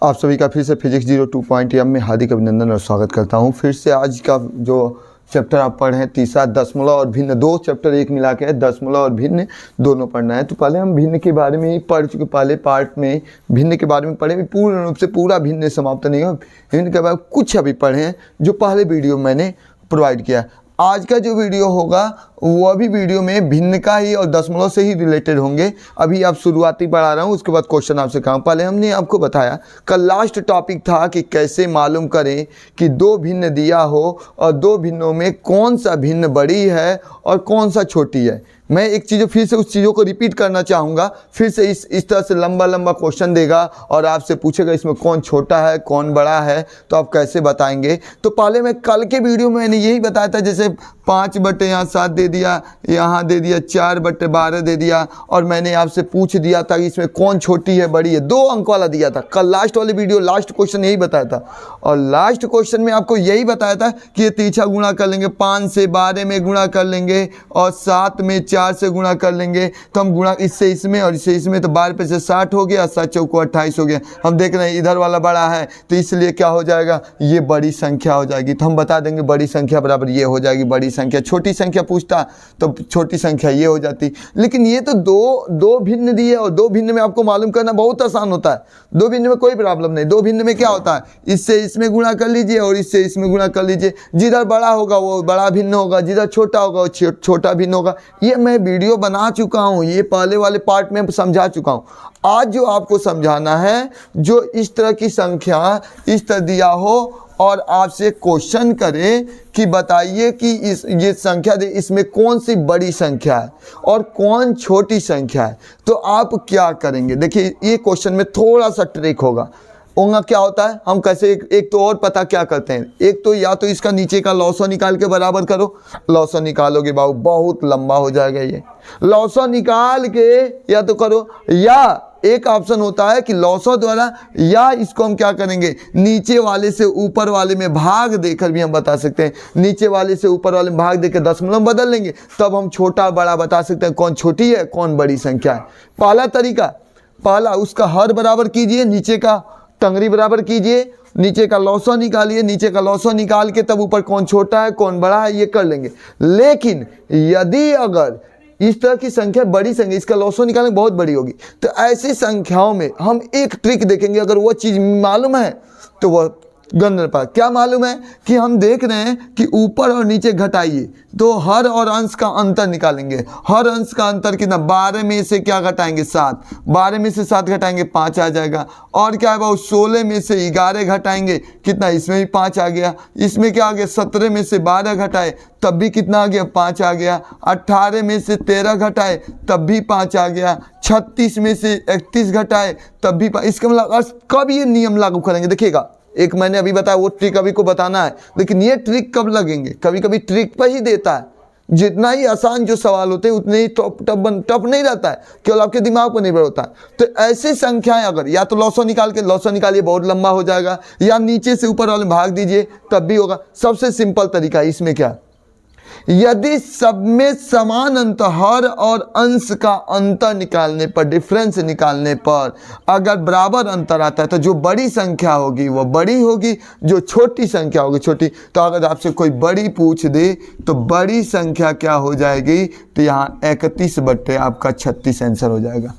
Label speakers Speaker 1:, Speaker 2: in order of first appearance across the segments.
Speaker 1: आप सभी का फिर से फिजिक्स 02.m में हार्दिक अभिनंदन और स्वागत करता हूं। फिर से आज का जो चैप्टर आप पढ़े हैं तीसरा दशमलव और भिन्न, दो चैप्टर एक मिला के है, दशमलव और भिन्न दोनों पढ़ना है। तो पहले हम भिन्न के बारे में ही पढ़ चुके, पहले पार्ट में भिन्न के बारे में पढ़े, पूर्ण रूप से पूरा भिन्न समाप्त नहीं हो, भिन्न के बाद कुछ अभी पढ़े हैं जो पहले वीडियो मैंने प्रोवाइड किया। आज का जो वीडियो होगा वह भी वीडियो में भिन्न का ही और दशमलव से ही रिलेटेड होंगे। अभी आप शुरुआती पढ़ा रहा हूँ, उसके बाद क्वेश्चन आपसे कहूँ। पहले हमने आपको बताया, कल लास्ट टॉपिक था कि कैसे मालूम करें कि दो भिन्न दिया हो और दो भिन्नों में कौन सा भिन्न बड़ी है और कौन सा छोटी है। मैं एक चीज़ फिर से उस चीज़ों को रिपीट करना चाहूँगा। फिर से इस तरह से लंबा लंबा क्वेश्चन देगा और आपसे पूछेगा इसमें कौन छोटा है कौन बड़ा है, तो आप कैसे बताएंगे। तो पहले मैं कल के वीडियो में मैंने यही बताया था, जैसे 5/7 यहाँ दे दिया, यहाँ दे दिया 4/12 दे दिया, और मैंने आपसे पूछ दिया था कि इसमें कौन छोटी है बड़ी है, 2 अंक वाला दिया था। कल लास्ट वाले वीडियो लास्ट क्वेश्चन यही बताया था, और लास्ट क्वेश्चन में आपको यही बताया था कि ये तीछा गुणा कर लेंगे, 5 से 12 में गुणा कर लेंगे और 7 में 4 से गुणा कर लेंगे। तो हम गुणा इससे इसमें और इससे इसमें, तो 12 पे से 60 हो गया, 7 चौको 28 हो गया। हम देख रहे हैं इधर वाला बड़ा है, तो इसलिए क्या हो जाएगा, ये बड़ी संख्या हो जाएगी। तो हम बता देंगे बड़ी संख्या बराबर ये हो जाएगी बड़ी संख्या। छोटी संख्या पूछता तो छोटी संख्या ये हो जाती। लेकिन ये तो दो भिन्न दिए, और दो भिन्न में आपको मालूम करना बहुत आसान होता है। दो भिन्न में कोई प्रॉब्लम नहीं। दो भिन्न में क्या होता है, इससे इसमें गुणा कर लीजिए और इससे इसमें गुणा कर लीजिए। जिधर बड़ा होगा वो बड़ा भिन्न होगा, जिधर छोटा होगा वो छोटा भिन्न होगा। ये मैं वीडियो बना चुका हूँ, ये पहले वाले पार्ट में समझा चुका हूँ। आज जो आपको समझाना है, जो इस तरह की संख्या इस तरह दिया हो और आपसे क्वेश्चन करें कि बताइए कि ये संख्या दे, इसमें कौन सी बड़ी संख्या है और कौन छोटी संख्या है, तो आप क्या करेंगे। देखिए ये क्वेश्चन में थोड़ा सा ट्रिक होगा। क्या होता है, हम कैसे एक तो और पता क्या करते हैं, एक तो या तो इसका नीचे का लॉसो निकाल के बराबर करो। लॉसो निकालोगे बाबू बहुत लंबा हो जाएगा, ये लॉसो निकाल के या तो करो, या एक ऑप्शन होता है कि लॉसो द्वारा, या इसको हम क्या करेंगे, नीचे वाले से ऊपर वाले में भाग देकर भी हम बता सकते हैं। नीचे वाले से ऊपर वाले में भाग देकर दशमलव बदल लेंगे, तब हम छोटा बड़ा बता सकते हैं, कौन छोटी है कौन बड़ी संख्या है। पहला तरीका, पहला उसका हर बराबर कीजिए, नीचे का टंगरी बराबर कीजिए, नीचे का लॉसो निकालिए, नीचे का लॉसो निकाल के तब ऊपर कौन छोटा है कौन बड़ा है ये कर लेंगे। लेकिन यदि अगर इस तरह की संख्या बड़ी संख्या, इसका लॉसो निकालने बहुत बड़ी होगी, तो ऐसी संख्याओं में हम एक ट्रिक देखेंगे। अगर वो चीज़ मालूम है तो वह गणना पर क्या मालूम है कि हम देख रहे हैं कि ऊपर और नीचे घटाइए, तो हर और अंश का अंतर निकालेंगे। हर अंश का अंतर कितना, 12 में से क्या घटाएंगे 7, 12 में से 7 घटाएंगे 5 आ जाएगा। और क्या है बाबू, 16 में से 11 घटाएंगे, कितना, इसमें भी 5 आ गया। इसमें क्या आ गया, 17 में से 12 घटाए तब भी कितना आ गया, 5 आ गया। 18 में से 13 घटाए तब भी 5 आ गया। 36 में से 31 घटाए तब भी 5। इसका मतलब कब ये नियम लागू करेंगे, देखिएगा। एक मैंने अभी बताया वो ट्रिक अभी को बताना है, लेकिन ये ट्रिक कब लगेंगे, कभी कभी ट्रिक पर ही देता है। जितना ही आसान जो सवाल होते हैं उतने ही टफ नहीं रहता है, केवल आपके दिमाग पर निर्भर होता है। तो ऐसी संख्याएं अगर या तो लॉसो निकालिए बहुत लंबा हो जाएगा, या नीचे से ऊपर वाले भाग दीजिए तब भी होगा। सबसे सिंपल तरीका है इसमें क्या, यदि सब में समान अंतर, हर और अंश का अंतर निकालने पर, डिफरेंस निकालने पर अगर बराबर अंतर आता है तो जो बड़ी संख्या होगी वो बड़ी होगी, जो छोटी संख्या होगी छोटी। तो अगर आपसे कोई बड़ी पूछ दे तो बड़ी संख्या क्या हो जाएगी, तो यहाँ 31 आपका 36 आंसर हो जाएगा।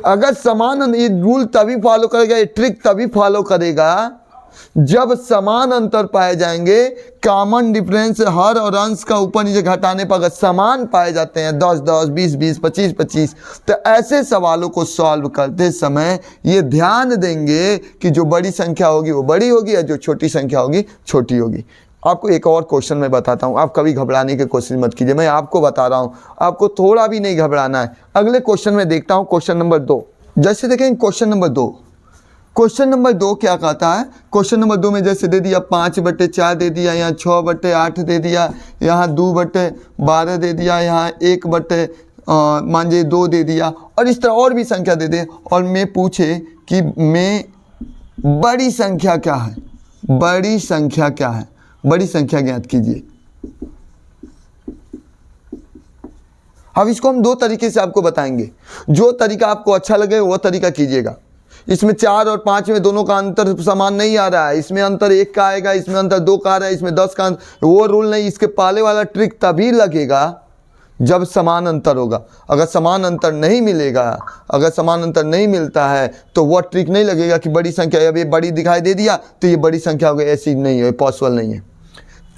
Speaker 1: अगर समान, ये रूल तभी फॉलो करेगा, ये ट्रिक तभी फॉलो करेगा जब समान अंतर पाए जाएंगे। कॉमन डिफरेंस हर और अंश का ऊपर नीचे घटाने पर अगर समान पाए जाते हैं, 10-10, 20-20, 25-25, तो ऐसे सवालों को सॉल्व करते समय ये ध्यान देंगे कि जो बड़ी संख्या होगी वो बड़ी होगी या जो छोटी संख्या होगी छोटी होगी। आपको एक और क्वेश्चन मैं बताता हूँ, आप कभी घबराने की कोशिश मत कीजिए, मैं आपको बता रहा हूँ, आपको थोड़ा भी नहीं घबराना है। अगले क्वेश्चन में देखता हूँ, क्वेश्चन नंबर 2। जैसे देखें क्वेश्चन नंबर 2, क्वेश्चन नंबर 2 क्या कहता है। क्वेश्चन नंबर 2 में जैसे दे दिया 5/4 दे दिया, यहाँ 6/8 दे दिया, यहाँ 2/12 दे दिया, यहाँ 1/2 दे दिया, और इस तरह और भी संख्या दे दे। और मैं पूछे कि मैं बड़ी संख्या क्या है, बड़ी संख्या क्या है, बड़ी संख्या ज्ञात कीजिए। अब इसको हम 2 तरीके से आपको बताएंगे, जो तरीका आपको अच्छा लगे वो तरीका कीजिएगा। इसमें 4 और 5 में दोनों का अंतर समान नहीं आ रहा है, इसमें अंतर 1 का आएगा, इसमें अंतर 2 का आ रहा है, इसमें 10 का वो रूल नहीं। इसके पहले वाला ट्रिक तभी लगेगा जब समान अंतर होगा। अगर समान अंतर नहीं मिलेगा, अगर समान अंतर नहीं मिलता है तो वह ट्रिक नहीं लगेगा कि बड़ी संख्या, अब ये बड़ी दिखाई दे दिया तो ये बड़ी संख्या हो गई, ऐसी नहीं है, पॉसिबल नहीं है।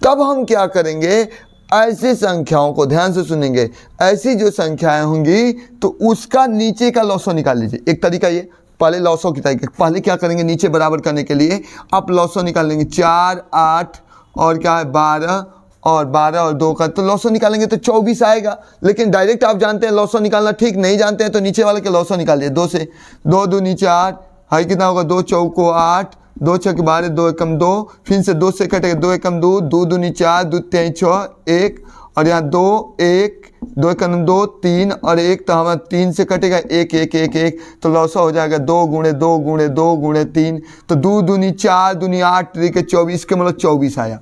Speaker 1: तब हम क्या करेंगे, ऐसे संख्याओं को ध्यान से सुनेंगे, ऐसी जो संख्याएं होंगी तो उसका नीचे का लॉसो निकाल लीजिए। एक तरीका ये, पहले लॉसो की तरीके, पहले क्या करेंगे, नीचे बराबर करने के लिए आप लॉसो निकाल लेंगे। 4, 8 और क्या है 12 और 12 और 2 का, तो लॉसो निकालेंगे तो 24 आएगा। लेकिन डायरेक्ट आप जानते हैं लॉसो निकालना, ठीक नहीं जानते हैं तो नीचे वाले के लॉसो निकालिए। 2 से 2 दूनी 4, हाई कितना होगा, 2 चौको 8, 2 छक 12, 2 एकम 2, फिर से 2 से कटेगा, 2 एकम 2, 2 दूनी 4, 2 3 6 1, और यहाँ 2 1, 2 एकम 2 3 और 1, तो हमारा 3 से कटेगा 1 1 1 1, तो लॉस हो जाएगा 2 गुणे 2 गुणे 2 गुणे 3, तो 2 दूनी 4 दूनी 8 के 24 के मतलब 24 आया।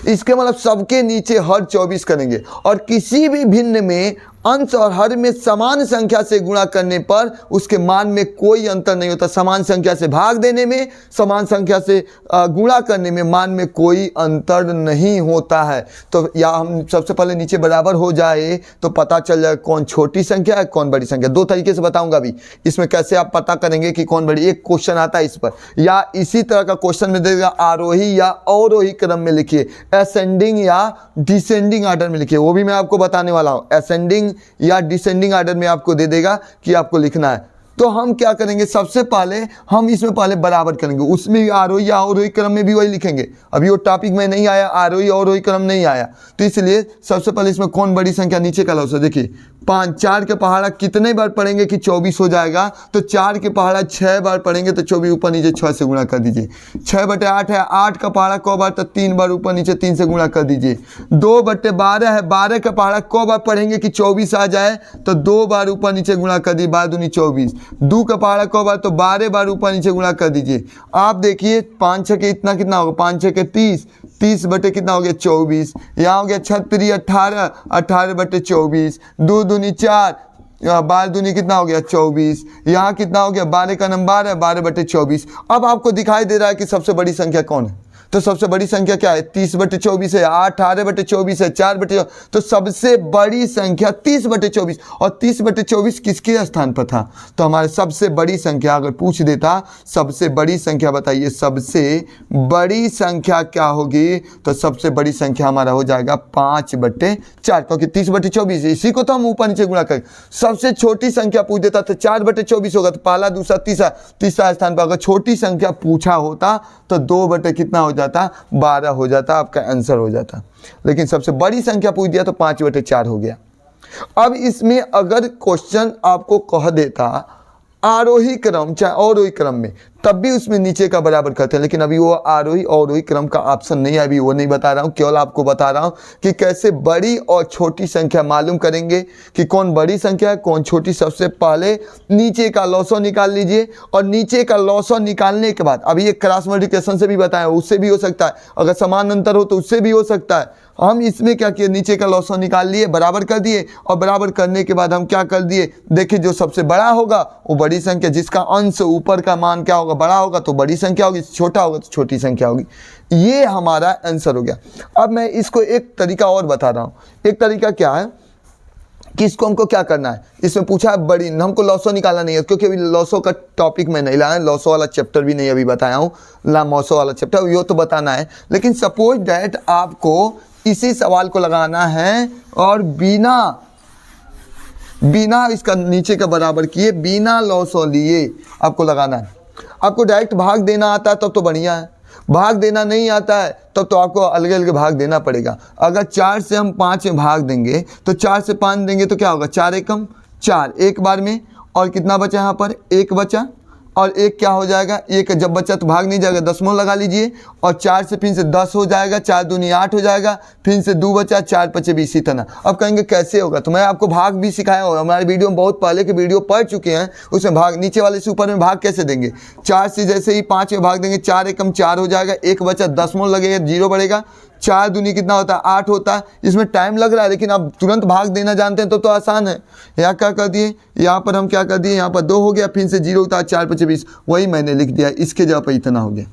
Speaker 1: इसके मतलब सबके नीचे हर 24 करेंगे, और किसी भी भिन्न में अंश और हर में समान संख्या से गुणा करने पर उसके मान में कोई अंतर नहीं होता। समान संख्या से भाग देने में, समान संख्या से गुणा करने में मान में कोई अंतर नहीं होता है। तो या हम सबसे पहले नीचे बराबर हो जाए तो पता चल जाए कौन छोटी संख्या है कौन बड़ी संख्या। 2 तरीके से बताऊंगा अभी इसमें कैसे आप पता करेंगे कि कौन बड़ी। एक क्वेश्चन आता है इस पर, या इसी तरह का क्वेश्चन में देगा आरोही या अवरोही क्रम में लिखिए, असेंडिंग या डिसेंडिंग ऑर्डर में लिखिए, वो भी मैं आपको बताने वाला हूँ। असेंडिंग या डिसेंडिंग ऑर्डर में आपको दे देगा कि आपको लिखना है। तो हम क्या करेंगे, सबसे पहले हम इसमें पहले बराबर करेंगे, उसमें भी आरोही या अवरोही क्रम में भी वही लिखेंगे। अभी वो टॉपिक में नहीं आया, आरोही अवरोही क्रम नहीं आया, तो इसलिए सबसे पहले इसमें कौन बड़ी संख्या, नीचे का लॉस है। देखिए 5, 4 के पहाड़ा कितने बार पढ़ेंगे कि 24 हो जाएगा, तो 4 के पहाड़ा 6 बार पढ़ेंगे तो 24 ऊपर नीचे 6 से गुणा कर दीजिए। 6/8 है, 8 का पहाड़ा क बार, तो 3 बार ऊपर नीचे 3 से गुणा कर दीजिए। 2/12 है, 12 का पहाड़ा क बार पढ़ेंगे कि 24 आ जाए, तो 2 बार ऊपर नीचे गुणा कर दीजिए, 12 दूनी 24। 2 का पहाड़ा क बार, तो 12 बार ऊपर नीचे गुणा कर दीजिए। आप देखिए 5 6 के इतना कितना होगा, 5 6 के 30, 30 बटे कितना हो गया 24, यहाँ हो गया 36 18, 18/24, 2 दूनी 4, 12 दूनी कितना हो गया 24, यहाँ कितना हो गया 12 का नंबर है 12/24। अब आपको दिखाई दे रहा है कि सबसे बड़ी संख्या कौन है, तो सबसे बड़ी संख्या क्या है, 30/24 है, 18/24 है, 4/24, तो सबसे बड़ी संख्या 30/24। और 30/24 किसके स्थान पर था, तो हमारे सबसे बड़ी संख्या अगर पूछ देता सबसे बड़ी संख्या बताइए, सबसे बड़ी संख्या क्या होगी, तो सबसे बड़ी संख्या हमारा हो जाएगा 5/4, क्योंकि 30/24 इसी को तो हम ऊपर नीचे गुणा करें। सबसे छोटी संख्या पूछ देता तो 4/24 होगा, तो पहला दूसरा तीसरा स्थान पर। अगर छोटी संख्या पूछा होता तो 2 बटे कितना हो जाता, 12 हो जाता, आपका आंसर हो जाता। लेकिन सबसे बड़ी संख्या पूछ दिया तो 5/4 हो गया। अब इसमें अगर क्वेश्चन आपको कह देता आरोही क्रम चाहे अवरोही क्रम में, तब भी उसमें नीचे का बराबर करते हैं, लेकिन अभी वो आरोही अवरोही क्रम का ऑप्शन नहीं है, अभी वो नहीं बता रहा हूँ। केवल आपको बता रहा हूँ कि कैसे बड़ी और छोटी संख्या मालूम करेंगे कि कौन बड़ी संख्या है कौन छोटी। सबसे पहले नीचे का लॉसो निकाल लीजिए, और नीचे का लॉसो निकालने के बाद, अभी ये क्रॉस मल्टीप्लिकेशन से भी बताया, उससे भी हो सकता है, अगर समान अंतर हो तो उससे भी हो सकता है। हम इसमें क्या किए, नीचे का लॉसो निकाल लिए, बराबर कर दिए, और बराबर करने के बाद हम क्या कर दिए, देखिए जो सबसे बड़ा होगा वो बड़ी संख्या, जिसका अंश ऊपर का मान क्या होगा बड़ा होगा तो बड़ी संख्या होगी, छोटा होगा तो छोटी संख्या होगी। ये हमारा आंसर हो गया। अब मैं इसको एक तरीका और बता रहा हूँ। एक तरीका क्या है कि इसको हमको क्या करना है, इसमें पूछा है बड़ी, हमको लॉसो निकालना नहीं है, क्योंकि अभी लॉसो का टॉपिक में नहीं लाया है, लॉसो वाला चैप्टर भी नहीं अभी बताया हूँ, लामोसो वाला चैप्टर यो तो बताना है। लेकिन सपोज डैट आपको इसी सवाल को लगाना है और बिना इसका नीचे का बराबर किए, बिना लॉसो लिए आपको लगाना है। आपको डायरेक्ट भाग देना आता है तब तो बढ़िया है, भाग देना नहीं आता है तब तो आपको अलग अलग भाग देना पड़ेगा। अगर 4 से हम 5 में भाग देंगे तो 4 से 5 देंगे तो क्या होगा, 4 एकम 4 एक बार में, और कितना बचा यहाँ पर, 1 बचा, और 1 क्या हो जाएगा, 1 जब बचा तो भाग नहीं जाएगा, दशमलव लगा लीजिए, और 4 से फिर से 10 हो जाएगा, 4 दूनी 8 हो जाएगा, फिर से 2 बचा, 4 5 भी इसी तरह। अब कहेंगे कैसे होगा, तो मैं आपको भाग भी सिखाया हूँ, हमारे वीडियो में बहुत पहले के वीडियो पढ़ चुके हैं, उसमें भाग नीचे वाले से ऊपर में भाग कैसे देंगे। 4 से जैसे ही 5 में भाग देंगे, 4 एकम 4 हो जाएगा, 1 बचा, दशमलव लगेगा, 0 बढ़ेगा, 4 दूनी कितना होता है 8 होता है। इसमें टाइम लग रहा है लेकिन आप तुरंत भाग देना जानते हैं तो आसान है। यहाँ क्या कर दिए, यहाँ पर हम क्या कर दिए, यहाँ पर 2 हो गया, फिर से 0 उतार, 4 × 5 = 20, वही मैंने लिख दिया, इसके जगह पर इतना हो गया।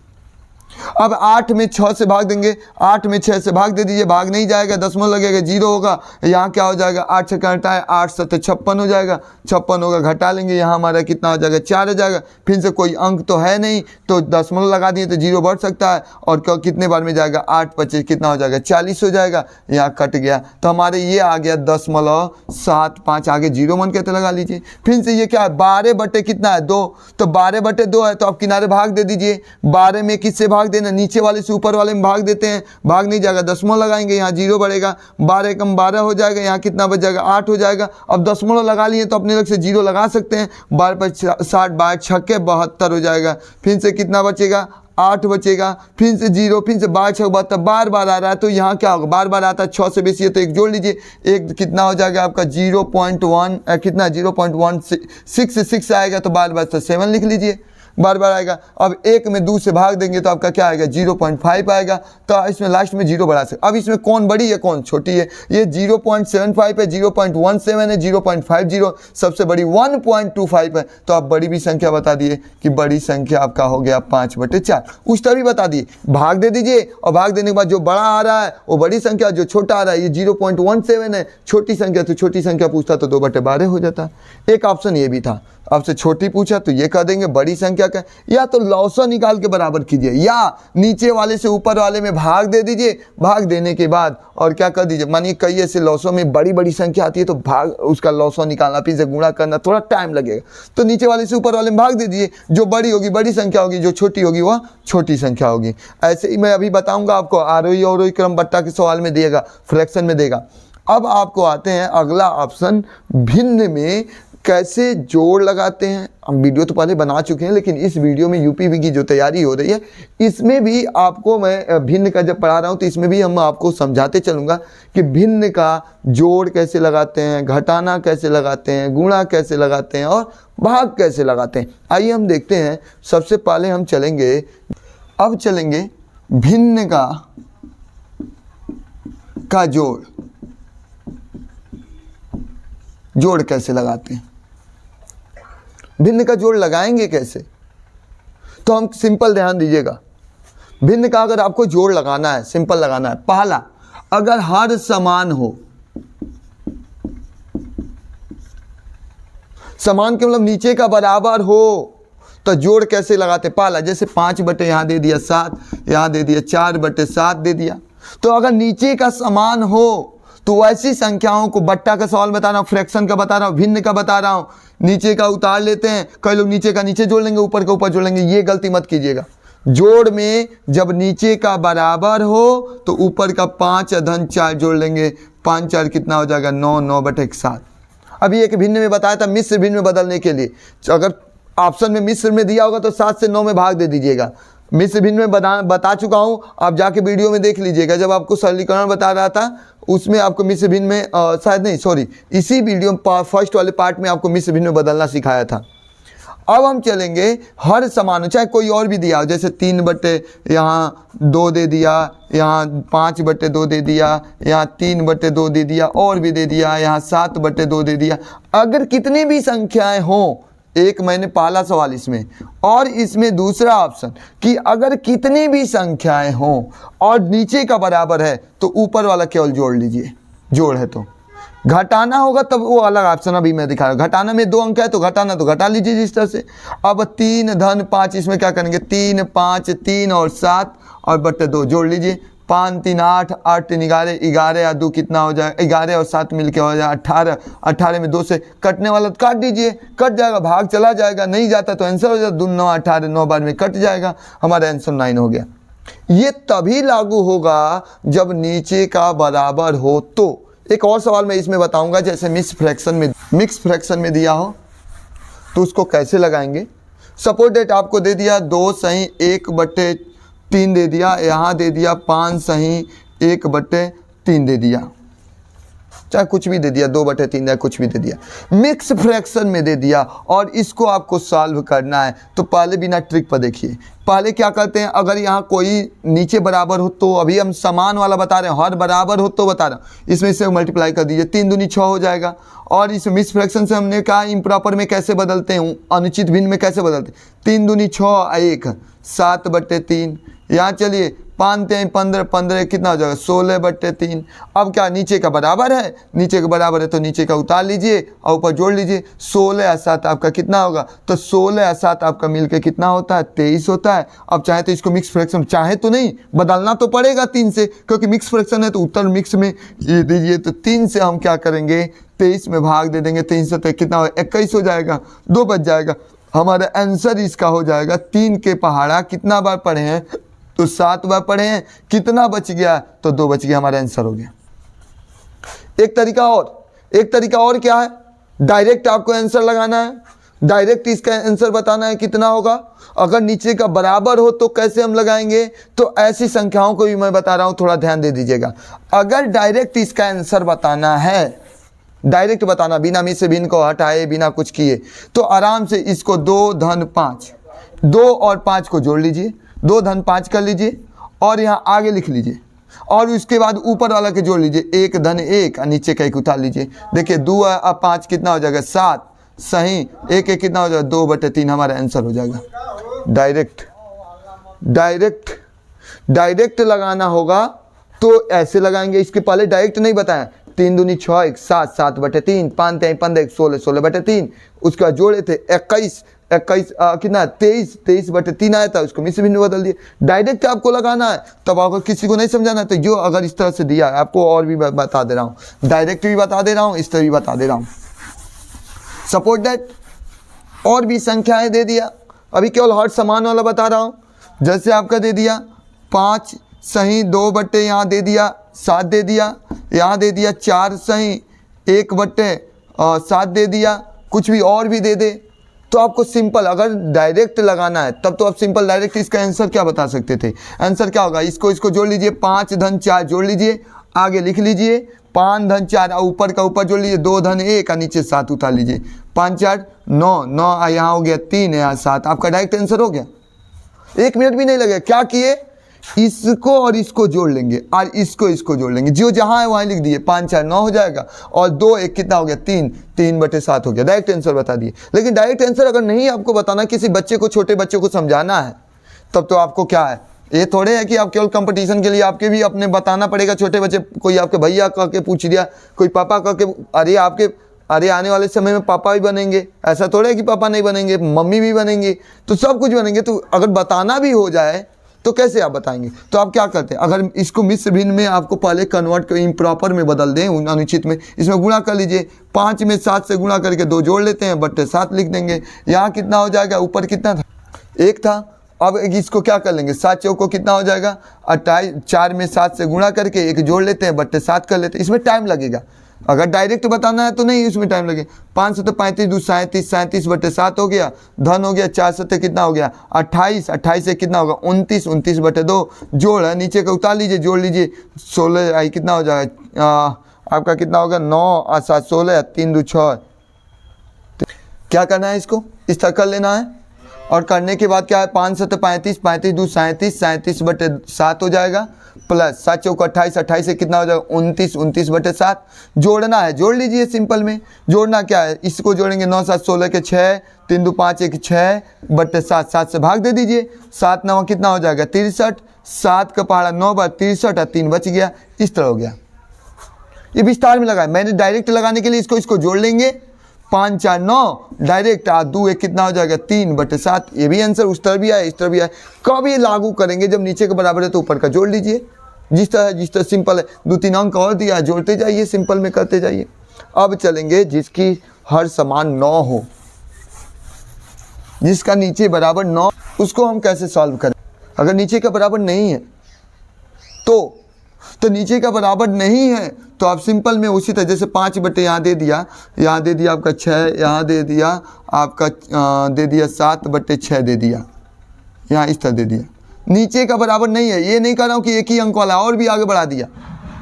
Speaker 1: अब 8 में 6 से भाग देंगे, 8 में 6 से भाग दे दीजिए, भाग नहीं जाएगा, दशमलव लगेगा, 0 होगा। यहाँ क्या हो जाएगा, 8 से घटा है, 8 7 56 हो जाएगा, 56 होगा, घटा लेंगे, यहाँ हमारा कितना हो जाएगा 4 हो जाएगा। फिर से कोई अंक तो है नहीं तो दशमलव लगा दिए तो 0 बढ़ सकता है, और कितने बार में जाएगा 8 × 25 कितना हो जाएगा 40 हो जाएगा, यहाँ कट गया। तो हमारे ये आ गया 0.75, आगे 0 मन कहते लगा लीजिए। फिर से ये क्या है 12 बटे कितना है 2, तो 12 बटे 2 है तो आप किनारे भाग दे दीजिए। 12 में किससे भाग देना, नीचे वाले से ऊपर वाले में भाग देते हैं, भाग नहीं जाएगा, दशमलव लगाएंगे, यहाँ 0 बढ़ेगा, 12 × 12 हो जाएगा, यहाँ कितना बच जाएगा 8 हो जाएगा। अब दशमलव लगा लिए तो अपने लग से 0 लगा सकते हैं, 12 × 60, 12 × 6 = 72 हो जाएगा। फिर से कितना बचेगा 8 बचेगा, फिर से 0, फिर से 12 × 6 = 72, बार बार आ रहा है तो यहाँ क्या होगा, बार बार आता है, 6 से बेसी है तो 1 जोड़ लीजिए, 1 कितना हो जाएगा आपका 0.1 कितना 0.166 आएगा, तो बार बार तो 7 लिख लीजिए, बार बार आएगा। अब 1 में 2 से भाग देंगे तो आपका क्या आएगा 0.5 आएगा, तो इसमें लास्ट में 0 बढ़ा सकते। अब इसमें कौन बड़ी है कौन छोटी है, ये 0.75 है, 0.17 है, 0.50, सबसे बड़ी 1.25 है। तो आप बड़ी भी संख्या बता दिए कि बड़ी संख्या आपका हो गया 5/4, उसका भी बता दिए, भाग दे दीजिए, और भाग देने के बाद जो बड़ा आ रहा है वो बड़ी संख्या, जो छोटा आ रहा है ये 0.17 है, छोटी संख्या तो छोटी संख्या पूछता तो 2/12 हो जाता। एक ऑप्शन ये भी था, आपसे छोटी पूछा तो ये कह देंगे बड़ी संख्या का, या तो लौसा निकाल के बराबर कीजिए, या नीचे वाले से ऊपर वाले में भाग दे दीजिए, भाग देने के बाद और क्या कर दीजिए, मानिए कई ऐसे लौसों में बड़ी बड़ी संख्या आती है तो भाग उसका लौसा निकालना, फिर से गुणा करना थोड़ा टाइम लगेगा, तो नीचे वाले से ऊपर वाले में भाग दे दीजिए, जो बड़ी होगी बड़ी संख्या होगी, जो छोटी होगी वह छोटी संख्या होगी। ऐसे ही मैं अभी बताऊंगा आपको, आरोही अवरोही क्रम बट्टा के सवाल में देगा, फ्रैक्शन में देगा। अब आपको आते हैं अगला ऑप्शन, भिन्न में कैसे जोड़ लगाते हैं। हम वीडियो तो पहले बना चुके हैं, लेकिन इस वीडियो में यूपीवी की जो तैयारी हो रही है इसमें भी आपको मैं भिन्न का जब पढ़ा रहा हूँ तो इसमें भी हम आपको समझाते चलूँगा कि भिन्न का जोड़ कैसे लगाते हैं, घटाना कैसे लगाते हैं, गुणा कैसे लगाते हैं और भाग कैसे लगाते हैं। आइए हम देखते हैं। सबसे पहले हम चलेंगे भिन्न का जोड़ कैसे लगाते हैं। भिन्न का जोड़ लगाएंगे कैसे, तो हम सिंपल ध्यान दीजिएगा। भिन्न का अगर आपको जोड़ लगाना है, सिंपल लगाना है, पहला अगर हर समान हो, समान के मतलब नीचे का बराबर हो, तो जोड़ कैसे लगाते। पहला जैसे 5/, यहाँ दे दिया 7, यहाँ दे दिया 4/7 दे दिया, तो अगर नीचे का समान हो तो वैसी संख्याओं को, बट्टा का सवाल बता रहा हूँ, फ्रैक्शन का बता रहा हूँ, भिन्न का बता रहा हूँ, नीचे का उतार लेते हैं, कई लोग नीचे का नीचे जोड़ लेंगे, ऊपर का ऊपर जोड़ लेंगे, ये गलती मत कीजिएगा। जोड़ में जब नीचे का बराबर हो तो ऊपर का 5 + 4 जोड़ लेंगे, 5 × 4 कितना हो जाएगा 9, 9/7। अभी एक भिन्न में बताया था मिश्र भिन्न में बदलने के लिए, अगर ऑप्शन में मिश्र में दिया होगा तो 7 से 9 में भाग दे दीजिएगा। मिश्र भिन्न में बता चुका हूँ, आप जाके वीडियो में देख लीजिएगा, जब आपको सरलीकरण बता रहा था उसमें आपको मिश्र भिन्न में शायद नहीं, सॉरी, इसी वीडियो में फर्स्ट वाले पार्ट में आपको मिश्र भिन्न में बदलना सिखाया था। अब हम चलेंगे हर समान हो, चाहे कोई और भी दिया हो, जैसे 3/, यहाँ 2 दे दिया, यहाँ 5/2 दे दिया, यहाँ 3/2 दे दिया, और भी दे दिया, यहाँ 7/2 दे दिया। अगर कितनी भी संख्याएं हों, एक मैंने पहला सवाल इसमें, और इसमें दूसरा ऑप्शन कि अगर कितनी भी संख्याएं हों और नीचे का बराबर है तो ऊपर वाला केवल जोड़ लीजिए, जोड़ है तो। घटाना होगा तब वो अलग ऑप्शन अभी मैं दिखा रहा हूँ। घटाना में 2 अंक है तो घटाना तो घटा लीजिए जिस तरह से। अब 3 × 5 इसमें क्या करेंगे, 3 5 3 और 7 और बट्टे 2 जोड़ लीजिए, 5 3 8, 8 3 11, 11 और 2 कितना हो जाएगा, 11 और 7 मिलके हो जाएगा 18, 18 में 2 से कटने वाला तो काट दीजिए, कट जाएगा, भाग चला जाएगा, नहीं जाता तो आंसर हो जाएगा 2 9 18, 9 बार में कट जाएगा, हमारा आंसर 9 हो गया। ये तभी लागू होगा जब नीचे का बराबर हो। तो एक और सवाल मैं इसमें बताऊंगा, जैसे मिक्स फ्रैक्शन में दिया हो तो उसको कैसे लगाएंगे। सपोज डेट आपको दे दिया 2 सही 1/3 दे दिया, यहाँ दे दिया 5 सही 1/3 दे दिया। चाहे कुछ भी दे दिया, 2/3 या कुछ भी दे दिया, मिक्स फ्रैक्शन में दे दिया और इसको आपको सॉल्व करना है। तो पहले बिना ट्रिक पर देखिए, पहले क्या करते हैं, अगर यहाँ कोई नीचे बराबर हो तो अभी हम समान वाला बता रहे हैं, हर बराबर हो तो बता रहा हूँ, इसमें से मल्टीप्लाई कर दीजिए, 3 दूनी 6 हो जाएगा। और इस मिक्स फ्रैक्शन से हमने कहा इम्प्रॉपर में कैसे बदलते हैं, अनुचित भिन्न में कैसे बदलते हैं, 3 दूनी 6 1 7/3, यहाँ चलिए 5 3 15 15 कितना हो जाएगा 16/3। अब क्या नीचे का बराबर है, नीचे का बराबर है तो नीचे का उतार लीजिए और ऊपर जोड़ लीजिए, 16 और 7 आपका कितना होगा, तो 16 और 7 आपका मिलके कितना होता है 23 होता है। अब चाहे तो इसको मिक्स फ्रैक्शन, चाहे तो नहीं, बदलना तो पड़ेगा 3 से, क्योंकि मिक्स फ्रैक्शन है तो उत्तर मिक्स में ये दीजिए, तो 3 से हम क्या करेंगे 23 में भाग दे देंगे, 3 से तो कितना हो 21 हो जाएगा, 2 बच जाएगा। हमारा आंसर इसका हो जाएगा 3 के पहाड़ा कितना बार पढ़े हैं, तो 7 बार पढ़े हैं, कितना बच गया, तो 2 बच गया, हमारा आंसर हो गया। एक तरीका और क्या है, डायरेक्ट आपको आंसर लगाना है, डायरेक्ट इसका आंसर बताना है कितना होगा। अगर नीचे का बराबर हो तो कैसे हम लगाएंगे, तो ऐसी संख्याओं को भी मैं बता रहा हूं, थोड़ा ध्यान दे दीजिएगा। अगर डायरेक्ट इसका आंसर बताना है, डायरेक्ट बताना बिना मिस से भिन्न को हटाए, बिना कुछ किए, तो आराम से इसको 2 धन 5, 2 और 5 को जोड़ लीजिए, 2 धन 5 कर लीजिए और यहाँ आगे लिख लीजिए, और उसके बाद ऊपर वाला के जोड़ लीजिए, 1 धन 1 और नीचे का 1 उतार लीजिए। देखिए 2 और 5 कितना हो जाएगा 7, सही 1 1 कितना हो जाएगा 2/3, हमारा आंसर हो जाएगा। डायरेक्ट लगाना होगा तो ऐसे लगाएंगे, इसके पहले डायरेक्ट नहीं बताया, 3 दूनी 6 1 7 7/3, 5 3 15 16 16/3, उसका जोड़े थे 21 कितना 23/3 आया था, उसको मिस भिन्न बदल दिए। डायरेक्ट आपको लगाना है, तब आपको किसी को नहीं समझाना, तो जो अगर इस तरह से दिया है आपको, और भी बता दे रहा हूँ, डायरेक्ट भी बता दे रहा हूँ, इस तरह भी बता दे रहा हूँ। सपोर्ट दैट और भी संख्याएं दे दिया, अभी केवल हर समान वाला बता रहा हूँ। जैसे आपका दे दिया 5 सही, 2 यहाँ दे दिया 7 दे दिया, यहाँ दे दिया 4 सही, 1/7 दे दिया, कुछ भी और भी दे दे, तो आपको सिंपल अगर डायरेक्ट लगाना है तब तो आप सिंपल डायरेक्ट इसका आंसर क्या बता सकते थे, आंसर क्या होगा, इसको जोड़ लीजिए, 5 धन 4 जोड़ लीजिए, आगे लिख लीजिए 5 धन 4 और ऊपर का ऊपर जोड़ लीजिए, 2 धन 1 और नीचे 7 उतार लीजिए, 5 4 9 9 यहाँ हो गया 3 यहाँ 7, आपका डायरेक्ट आंसर हो गया। 1 मिनट भी नहीं लगेगा, क्या किए, इसको और इसको जोड़ लेंगे और इसको जोड़ लेंगे, जो जहाँ है वहाँ लिख दिए, 5 4 9 हो जाएगा और 2 1 कितना हो गया 3 3/7 हो गया, डायरेक्ट आंसर बता दिए। लेकिन डायरेक्ट आंसर अगर नहीं आपको बताना, किसी बच्चे को, छोटे बच्चे को समझाना है, तब तो आपको क्या है, ये थोड़े है कि आप केवल कंपटीशन के लिए, आपके भी अपने बताना पड़ेगा। छोटे बच्चे, कोई आपके भैया कह के पूछ दिया, कोई पापा कह के, अरे आने वाले समय में पापा भी बनेंगे, ऐसा थोड़ा है कि पापा नहीं बनेंगे, मम्मी भी बनेंगे, तो सब कुछ बनेंगे। तो अगर बताना भी हो जाए तो कैसे आप बताएंगे, तो आप क्या करते हैं, अगर इसको मिश्र भिन्न में आपको पहले कन्वर्ट कर इम्प्रॉपर में बदल दें, अनुचित में, इसमें गुणा कर लीजिए, 5 में 7 से गुणा करके 2 जोड़ लेते हैं, 7 लिख देंगे। यहाँ कितना हो जाएगा, ऊपर कितना था 1 था, अब इसको क्या कर लेंगे, 7 चौको कितना हो जाएगा 28, 4 में 7 से गुणा करके 1 जोड़ लेते हैं, 7 कर लेते हैं। इसमें टाइम लगेगा, अगर डायरेक्ट बताना है तो नहीं, इसमें टाइम लगे। 5 7 35 2 37 37/7 हो गया, धन हो गया 4 7 कितना हो गया 28, 28 से कितना होगा 29, 29/2 जोड़ है, नीचे का उतार लीजिए, जोड़ लीजिए, 16 आई कितना हो जाएगा आपका कितना होगा 9 और 7 16, 3 2 6। क्या करना है, इसको इस तरह कर लेना है, और करने के बाद क्या है, 5 7 35 35 2 37 37/7 हो जाएगा, प्लस 7 चौक 28, 28 से कितना हो जाएगा 29, 29/7 जोड़ना है, जोड़ लीजिए। सिंपल में जोड़ना क्या है, इसको जोड़ेंगे 9 7 16 के 6, 3 2 5 1 6/7, 7 से भाग दे दीजिए, 7 9 कितना हो जाएगा 63, 7 का पहाड़ा 9 बार 63 और 3 बच गया, इस तरह हो गया। ये विस्तार में लगाया मैंने, डायरेक्ट लगाने के लिए इसको जोड़ लेंगे, 5 4 9 डायरेक्ट, 2 1 कितना हो जाएगा 3/7। ये भी आंसर उस तरह भी आया, इस तरह भी आया। कब ये लागू करेंगे, जब नीचे के बराबर है तो ऊपर का जोड़ लीजिए, जिस तरह सिंपल है। 2-3 अंक और दिया, जोड़ते जाइए, सिंपल में करते जाइए। अब चलेंगे जिसकी हर समान 9 हो, जिसका नीचे बराबर 9, उसको हम कैसे सॉल्व करें। अगर नीचे का बराबर नहीं है तो नीचे का बराबर नहीं है तो आप सिंपल में उसी तरह, जैसे 5 यहाँ दे दिया आपका 6, यहाँ दे दिया आपका 7/6 दे दिया, यहाँ इस तरह दे दिया। नीचे का बराबर नहीं है, ये नहीं कर रहा हूँ कि एक ही अंक वाला, और भी आगे बढ़ा दिया।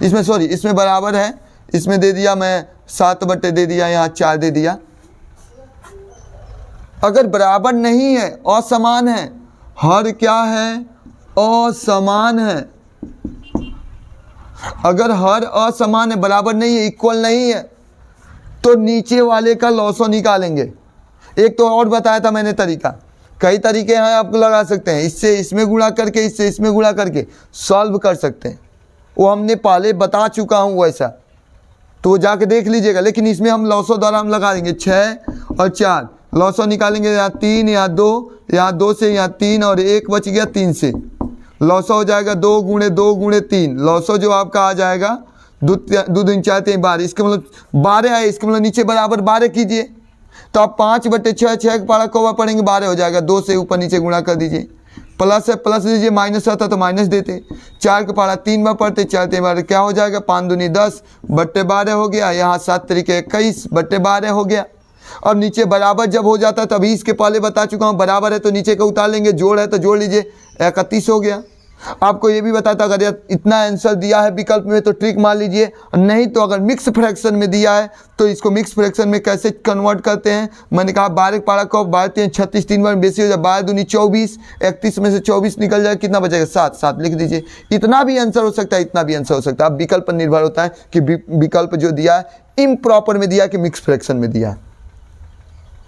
Speaker 1: इसमें इसमें बराबर है, इसमें दे दिया मैं 7 बटे दे दिया, यहाँ 4 दे दिया। अगर बराबर नहीं है, असमान है, हर क्या है, असमान है। अगर हर असमान है, बराबर नहीं है, इक्वल नहीं है, तो नीचे वाले का लॉसो निकालेंगे। एक तो और बताया था मैंने तरीका, कई तरीके हैं आप लगा सकते हैं। इससे इसमें गुणा करके, इससे इसमें गुणा करके सॉल्व कर सकते हैं, वो हमने पहले बता चुका हूँ वैसा, तो वो जाके देख लीजिएगा। लेकिन इसमें हम लॉसो द्वारा हम लगा देंगे 6 और 4, लॉसो निकालेंगे, यहाँ 3, यहाँ 2, यहाँ 2 से यहाँ 3 और 1 बच गया 3 से, लॉसो हो जाएगा 2 गुणे 2 गुणे 3, लॉसो जो आपका आ जाएगा 2 दूनी 4 3 12, इसके मतलब 12 आए, इसके मतलब नीचे बराबर 12 कीजिए, तो आप 5 बटे 6, 6 का पहाड़ा कौवा पढ़ेंगे 12 हो जाएगा, 2 से ऊपर नीचे गुणा कर दीजिए, प्लस है प्लस दीजिए, माइनस आता तो माइनस देते, 4 का पहाड़ा 3 बार पढ़ते, 4 3 बार क्या हो जाएगा, 5 दूनी 10 बट्टे 12 हो गया, यहाँ 7 तरीके 21 बट्टे 12 हो गया। अब नीचे बराबर जब हो जाता है, तभी इसके पहले बता चुका हूँ, बराबर है तो नीचे का उतार लेंगे, जोड़ है तो जोड़ लीजिए, 31 हो गया। आपको ये भी बताता, अगर इतना आंसर दिया है विकल्प में तो ट्रिक मान लीजिए, नहीं तो अगर मिक्स फ्रैक्शन में दिया है तो इसको मिक्स फ्रैक्शन में कैसे कन्वर्ट करते हैं। मैंने कहा 12 पारा को 12 3 36, 3 बार बेसी हो जाए, 12 दूनी 24, 31 में से 24 निकल जाए, कितना बचेगा 7, 7 लिख दीजिए। इतना भी आंसर हो सकता है, इतना भी आंसर हो सकता है, अब विकल्प पर निर्भर होता है कि विकल्प जो दिया है इम्प्रॉपर में दिया कि मिक्स फ्रैक्शन में दिया है।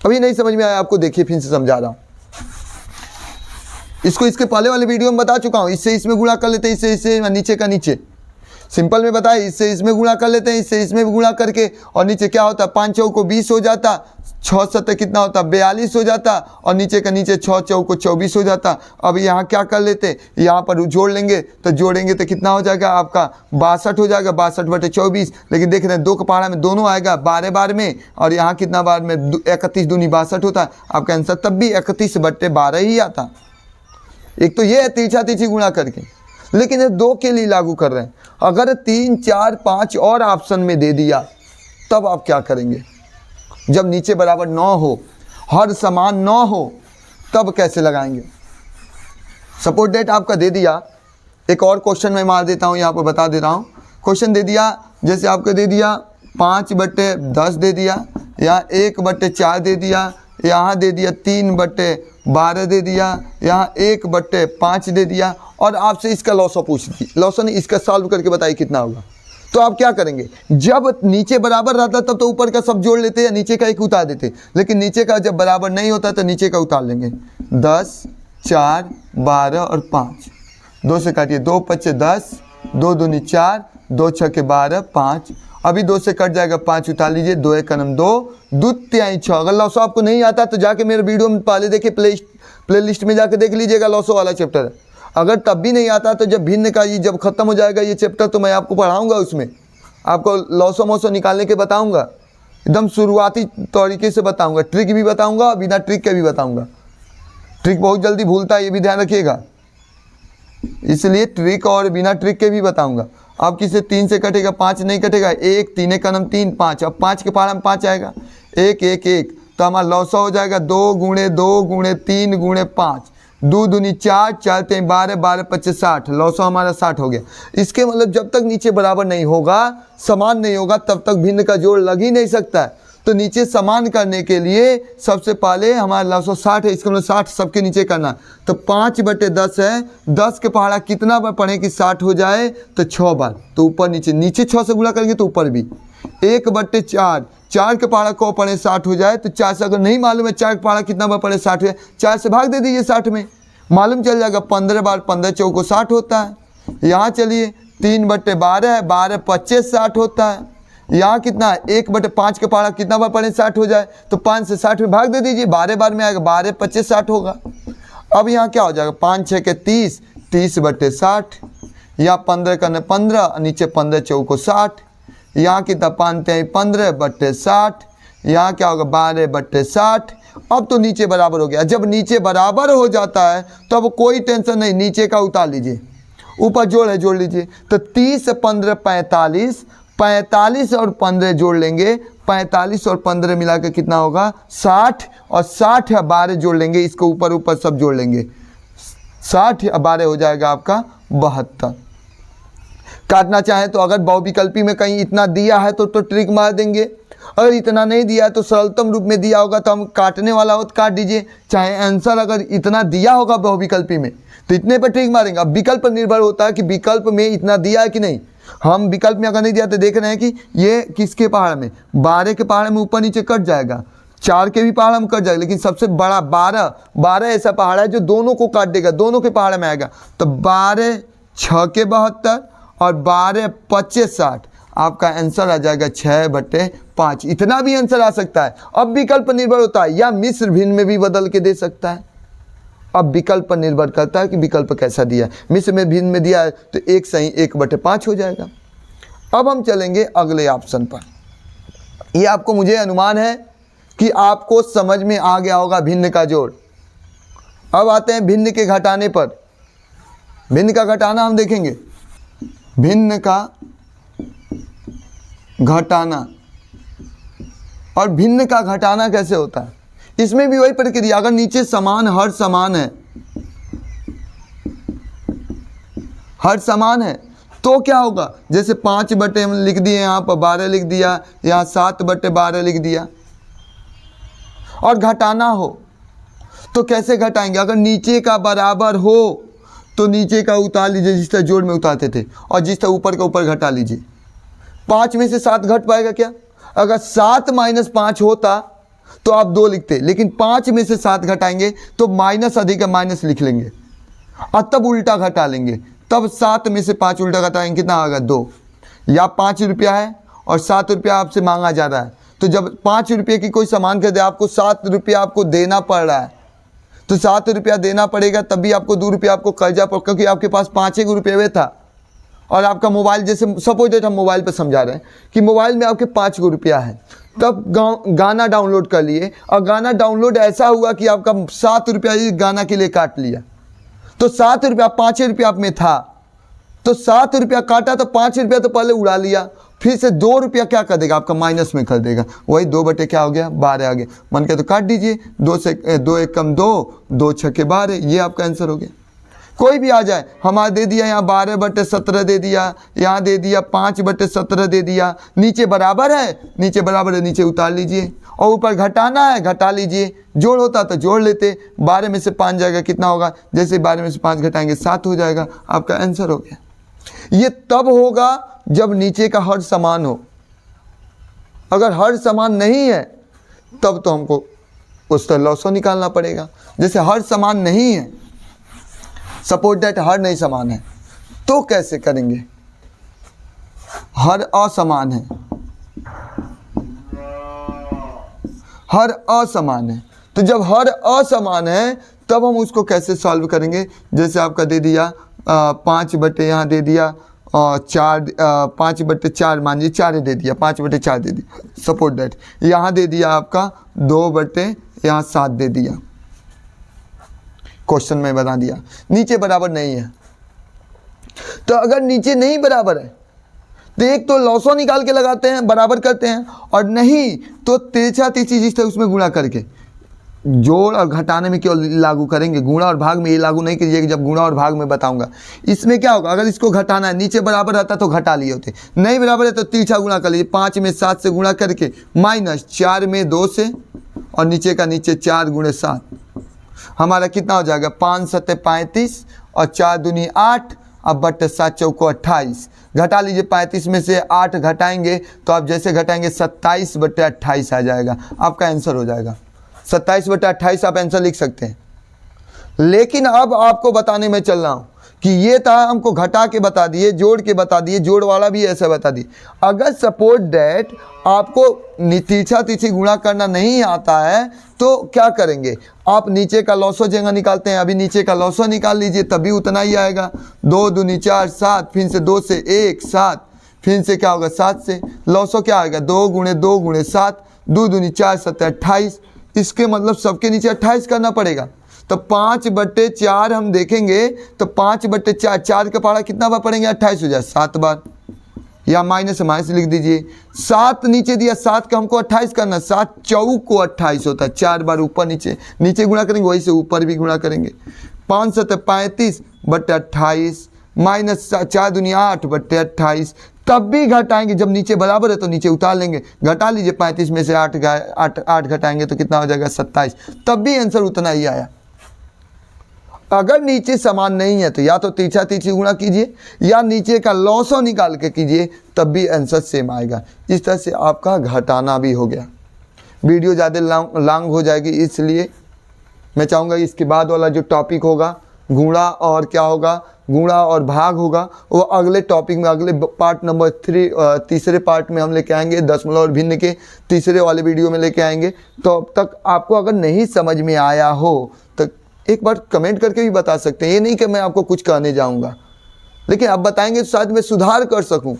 Speaker 1: अभी नहीं समझ में आया आपको, देखिए फिर से समझा रहा हूँ इसको, इसके पहले वाले वीडियो में बता चुका हूँ। इससे इसमें गुणा कर लेते हैं, इससे इससे नीचे का नीचे, सिंपल में बताया, इससे इसमें गुणा कर लेते हैं, इससे इसमें भी गुणा करके, और नीचे क्या होता है, 5 चौको 20 हो जाता, 6 7 कितना होता, 42 हो जाता, और नीचे का नीचे 6 चौको 24 हो जाता। अब यहाँ क्या कर लेते, यहाँ पर जोड़ लेंगे, तो जोड़ेंगे तो कितना हो जाएगा आपका 62 हो जाएगा, 62 बटे 24। लेकिन देख रहे हैं 2 का पहाड़ा में दोनों आएगा 12 बार में, और यहाँ कितना बार में 31 दूनी 62 होता है। आपका आंसर तब भी 31 बटे 12 ही आता। एक तो ये है तिरछा तिरछी गुणा करके, लेकिन ये 2 के लिए लागू कर रहे हैं। अगर 3 4 5 और ऑप्शन में दे दिया तब आप क्या करेंगे, जब नीचे बराबर 9 हो, हर समान 9 हो, तब कैसे लगाएंगे। सपोज डेट आपका दे दिया, एक और क्वेश्चन मैं मार देता हूँ, यहाँ पर बता दे रहा हूँ। क्वेश्चन दे दिया, जैसे आपको दे दिया 5 बटे 10 दे दिया, यहाँ 1 बटे 4 दे दिया, यहाँ दे दिया 3 बटे 12 दे दिया, यहाँ 1 बटे 5 दे दिया, और आपसे इसका लॉसो पूछ दी, लॉसो नहीं, इसका सॉल्व करके बताइए कितना होगा। तो आप क्या करेंगे, जब नीचे बराबर रहता तब तो ऊपर का सब जोड़ लेते या नीचे का एक उतार देते, लेकिन नीचे का जब बराबर नहीं होता तो नीचे का उतार लेंगे। 10 4 12 और 5, 2 से काटिए, 2 5 10, 2 दूनी 4, 2 6 12 5, अभी 2 से कट जाएगा, 5 उतार लीजिए, 2 1 कनम 2, 2 3 6। अगर लॉसो आपको नहीं आता तो जाके मेरे वीडियो में पहले देखिए, प्ले लिस्ट में जाके देख लीजिएगा, लॉसो वाला चैप्टर है। अगर तब भी नहीं आता तो जब भिन्न का ये जब खत्म हो जाएगा ये चैप्टर, तो मैं आपको पढ़ाऊंगा, उसमें आपको लॉसो मोसो निकालने के बताऊंगा, एकदम शुरुआती तरीके से बताऊंगा, ट्रिक भी बताऊंगा, बिना ट्रिक के भी बताऊंगा। ट्रिक बहुत जल्दी भूलता है, ये भी ध्यान रखिएगा, इसलिए ट्रिक और बिना ट्रिक के भी बताऊंगा। अब किसे 3 से कटेगा, 5 नहीं कटेगा, 1 3 कनम 3 5, अब 5 के पहाड़ा में 5 आएगा, 1 1 1, तो हमारा लॉसो हो जाएगा 2 गुणे 2 गुणे 3 गुणे 5, 2 दूनी 4, 4 3 12, 12 25 60, लॉसो हमारा 60 हो गया। इसके मतलब जब तक नीचे बराबर नहीं होगा, समान नहीं होगा, तब तक भिन्न का जोड़ लग ही नहीं सकता है। तो नीचे समान करने के लिए सबसे पहले हमारा लॉसो 60 है, इसके मतलब 60 सबके नीचे करना, तो 5 बटे 10 है, 10 के पहाड़ा कितना बार पढ़ें कि 60 हो जाए, तो 6 बार, तो ऊपर नीचे, नीचे 6 से गुणा करेंगे तो ऊपर भी। 1 बटे 4, 4 के पहाड़ा को पढ़े 60 हो जाए, तो 4 से अगर नहीं मालूम है 4 के पहाड़ा कितना बार पढ़े 60 है, 4 से भाग दे दीजिए 60 में, मालूम चल जाएगा 15 बार 15 चौको 60 होता है। यहाँ चलिए 3 बटे 12 है, 12 25 60 होता है। यहाँ कितना है, 1 बटे 5 के पहाड़ा कितना बार पढ़े 60 हो जाए, तो 5 से 60 में भाग दे दीजिए, 12 बार में आएगा, 12 25 60 होगा। अब यहाँ क्या हो जाएगा, 5 6 के 30, 30 बटे 60, यहाँ 15 करने 15, नीचे 15 चौको 60, यहाँ कितना 5 3 15 बटे 60, यहाँ क्या होगा 12 बटे 60। अब तो नीचे बराबर हो गया। जब नीचे बराबर हो जाता है तो अब कोई टेंशन नहीं, नीचे का उतार लीजिए, ऊपर जोड़ है जोड़ लीजिए, तो 30 15 45, 45 और 15 जोड़ लेंगे, 45 और 15 मिला के कितना होगा 60, और 60 या 12 जोड़ लेंगे, इसको ऊपर ऊपर सब जोड़ लेंगे, 60 या 12 हो जाएगा आपका 72। काटना चाहें तो अगर बहुविकल्पी में कहीं इतना दिया है तो ट्रिक मार देंगे, अगर इतना नहीं दिया है तो सरलतम रूप में दिया होगा तो हम काटने वाला हो तो काट दीजिए। चाहे आंसर अगर इतना दिया होगा बहुविकल्पी में तो इतने पर ट्रिक मारेंगे। अब विकल्प पर निर्भर होता है कि विकल्प में इतना दिया है कि नहीं। हम विकल्प में अगर नहीं दिया तो देख रहे हैं कि ये किसके पहाड़ में, 12 के पहाड़ में ऊपर नीचे कट जाएगा, 4 के भी पहाड़ में कट जाएगा, लेकिन सबसे बड़ा 12 ऐसा पहाड़ है जो दोनों को काट देगा, दोनों के पहाड़ में आएगा। तो 12 6 के 72 और 12 25 60, आपका आंसर आ जाएगा 6/5। इतना भी आंसर आ सकता है। अब विकल्प पर निर्भर होता है, या मिश्र भिन्न में भी बदल के दे सकता है। अब विकल्प पर निर्भर करता है कि विकल्प कैसा दिया है। मिश्र में भिन्न में दिया है तो 1 सही 1/5 हो जाएगा। अब हम चलेंगे अगले ऑप्शन पर। ये आपको मुझे अनुमान है कि आपको समझ में आ गया होगा भिन्न का जोड़। अब आते हैं भिन्न के घटाने पर। भिन्न का घटाना हम देखेंगे। भिन्न का घटाना, और भिन्न का घटाना कैसे होता है, इसमें भी वही प्रक्रिया। अगर नीचे समान हर समान है, हर समान है तो क्या होगा, जैसे 5 हम लिख दिए, यहाँ पर 12 लिख दिया, यहाँ 7/12 लिख दिया। और घटाना हो तो कैसे घटाएंगे, अगर नीचे का बराबर हो तो नीचे का उतार लीजिए जिस तरह जोड़ में उतारते थे, और जिस तरह ऊपर का ऊपर घटा लीजिए। 5 में से 7 घट पाएगा क्या? अगर 7 - 5 होता तो आप 2 लिखते, लेकिन 5 में से 7 घटाएंगे तो माइनस अधिक है माइनस लिख लेंगे, और तब उल्टा घटा लेंगे। तब 7 में से 5 उल्टा घटाएंगे, कितना आएगा 2। या 5 रुपया है और 7 रुपया आपसे मांगा जा रहा है, तो जब 5 रुपये की कोई सामान खरीदे आपको 7 रुपया आपको देना पड़ रहा है, तो 7 रुपया देना पड़ेगा, तब भी आपको 2 रुपया आपको कर्जा पड़, क्योंकि आपके पास 5 रुपये था। और आपका मोबाइल, जैसे सपोज डेट हम मोबाइल पर समझा रहे हैं कि मोबाइल में आपके 5 रुपया है, तब गाना डाउनलोड कर लिए, और गाना डाउनलोड ऐसा हुआ कि आपका 7 रुपया गाना के लिए काट लिया, तो 7 रुपया 5 रुपया आप में था, तो 7 रुपया काटा तो 5 रुपया तो पहले उड़ा लिया, फिर से 2 रुपया क्या कर देगा, आपका माइनस में कर देगा। वही 2 बटे क्या हो गया 12 आ गया। मन के तो काट दीजिए, 2 से 2 1 कम 2, 2 6 12, ये आपका आंसर हो गया। कोई भी आ जाए, हमारा दे दिया यहाँ 12/17 दे दिया, यहाँ दे दिया 5/17 दे दिया, नीचे बराबर है, नीचे बराबर है, नीचे उतार लीजिए, और ऊपर घटाना है घटा लीजिए। जोड़ होता तो जोड़ लेते, 12 में से 5 जाएगा, कितना होगा, जैसे 12 में से 5 घटाएंगे 7 हो जाएगा, आपका आंसर हो गया। ये तब होगा जब नीचे का हर समान हो। अगर हर समान नहीं है तब तो हमको उस तरह लॉसो निकालना पड़ेगा। जैसे हर समान नहीं है, सपोज दैट हर नहीं समान है, तो कैसे करेंगे, हर असमान है, हर असमान है, तो जब हर असमान है तब हम उसको कैसे सॉल्व करेंगे। जैसे आपका दे दिया 5 बटे यहाँ दे दिया 4, 5/4 मान लीजिए 4 दे दिया, 5/4 दे दिया, सपोज दैट यहाँ दे दिया आपका 2/7 दे दिया। क्वेश्चन में बता दिया नीचे बराबर नहीं है, तो अगर नीचे नहीं बराबर है तो एक तो लॉसो निकाल के लगाते हैं, बराबर करते हैं, और नहीं तो तिरछा तिरछी जिस तरह उसमें गुणा करके। जोड़ और घटाने में क्यों लागू करेंगे, गुणा और भाग में ये लागू नहीं कीजिएगा, जब गुणा और भाग में बताऊंगा। इसमें क्या होगा, अगर इसको घटाना है, नीचे बराबर रहता तो घटा लिए होते, नहीं बराबर है तो तिरछा गुणा कर लीजिए। 5 में 7 से गुणा करके, माइनस 4 में 2 से, और नीचे का नीचे 4 × 7, हमारा कितना हो जाएगा 5 × 7 = 35, और 4 दूनी 8, अब बटे 7 चौको 28, घटा लीजिए। 35 में से 8 घटाएंगे तो आप जैसे घटाएंगे 27/28 आ जाएगा, आपका आंसर हो जाएगा 27/28, आप आंसर लिख सकते हैं। लेकिन अब आपको बताने में चल रहा हूँ कि ये था, हमको घटा के बता दिए, जोड़ के बता दिए, जोड़ वाला भी ऐसा बता दिए। अगर सपोज डैट आपको तिरछा तिरछी गुणा करना नहीं आता है तो क्या करेंगे, आप नीचे का लॉसो जगह निकालते हैं, अभी नीचे का लॉसो निकाल लीजिए, तभी उतना ही आएगा। 2 दूनी 4 7, फिर से 2 से 1 7, फिर से क्या होगा 7 से, लॉसो क्या आएगा 2 × 2 × 7, 2 दूनी 4 7 28, इसके मतलब सबके नीचे 28 करना पड़ेगा। तो 5/4 हम देखेंगे तो 5/4, 4 का पहाड़ा कितना बार पढ़ेंगे 28 हो जाए 7 बार, या माइनस माइनस लिख दीजिए। 7 नीचे दिया, 7 का हमको 28 करना, 7 चौको 28 होता है, 4 बार ऊपर नीचे नीचे गुणा करेंगे, वही से ऊपर भी गुणा करेंगे। 5 × 7 = 35/28, माइनस 4 दूनी 8/28, तब भी घटाएंगे। जब नीचे बराबर है तो नीचे उतार लेंगे, घटा लीजिए 35 में से 8 घटाएंगे तो कितना हो जाएगा 27, तब भी आंसर उतना ही आया। अगर नीचे समान नहीं है तो या तो तीछा तीछी गुणा कीजिए या नीचे का लॉसो निकाल के कीजिए, तब भी आंसर सेम आएगा। इस तरह से आपका घटाना भी हो गया। वीडियो ज़्यादा लॉन्ग हो जाएगी, इसलिए मैं चाहूँगा इसके बाद वाला जो टॉपिक होगा गुणा और क्या होगा, गुणा और भाग होगा, वो अगले टॉपिक में, अगले पार्ट नंबर 3 तीसरे पार्ट में हम लेके आएंगे, दशमलव और भिन्न के तीसरे वाले वीडियो में लेके आएंगे। तो अब तक आपको अगर नहीं समझ में आया हो तो एक बार कमेंट करके भी बता सकते हैं। ये नहीं कि मैं आपको कुछ कहने जाऊँगा, लेकिन आप बताएंगे तो शायद मैं सुधार कर सकूँ,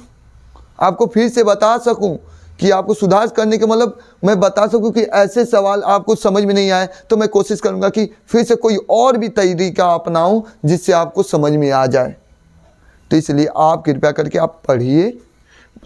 Speaker 1: आपको फिर से बता सकूँ कि आपको सुधार करने के मतलब मैं बता सकूं कि ऐसे सवाल आपको समझ में नहीं आए तो मैं कोशिश करूंगा कि फिर से कोई और भी तरीका अपनाऊं जिससे आपको समझ में आ जाए। तो इसलिए आप कृपया करके आप पढ़िए,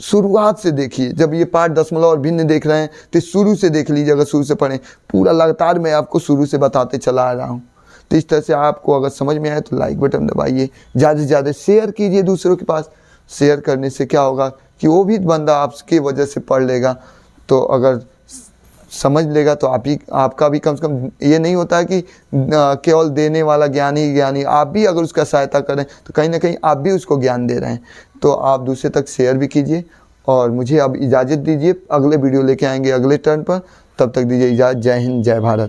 Speaker 1: शुरुआत से देखिए। जब ये पाठ दशमलव और भिन्न देख रहे हैं तो शुरू से देख लीजिए, अगर शुरू से पढ़ें, पूरा लगातार मैं आपको शुरू से बताते चला आ रहा हूँ। तो इस तरह से आपको अगर समझ में आए तो लाइक बटन दबाइए, ज़्यादा से ज़्यादा शेयर कीजिए दूसरों के पास। शेयर करने से क्या होगा कि वो भी बंदा आपकी वजह से पढ़ लेगा, तो अगर समझ लेगा तो आपका भी कम से कम ये नहीं होता है कि केवल देने वाला ज्ञान ही ज्ञानी, आप भी अगर उसका सहायता करें तो कहीं ना कहीं आप भी उसको ज्ञान दे रहे हैं। तो आप दूसरे तक शेयर भी कीजिए और मुझे अब इजाज़त दीजिए, अगले वीडियो लेके आएंगे अगले टर्न पर। तब तक दीजिए इजाज़त। जय हिंद, जय भारत।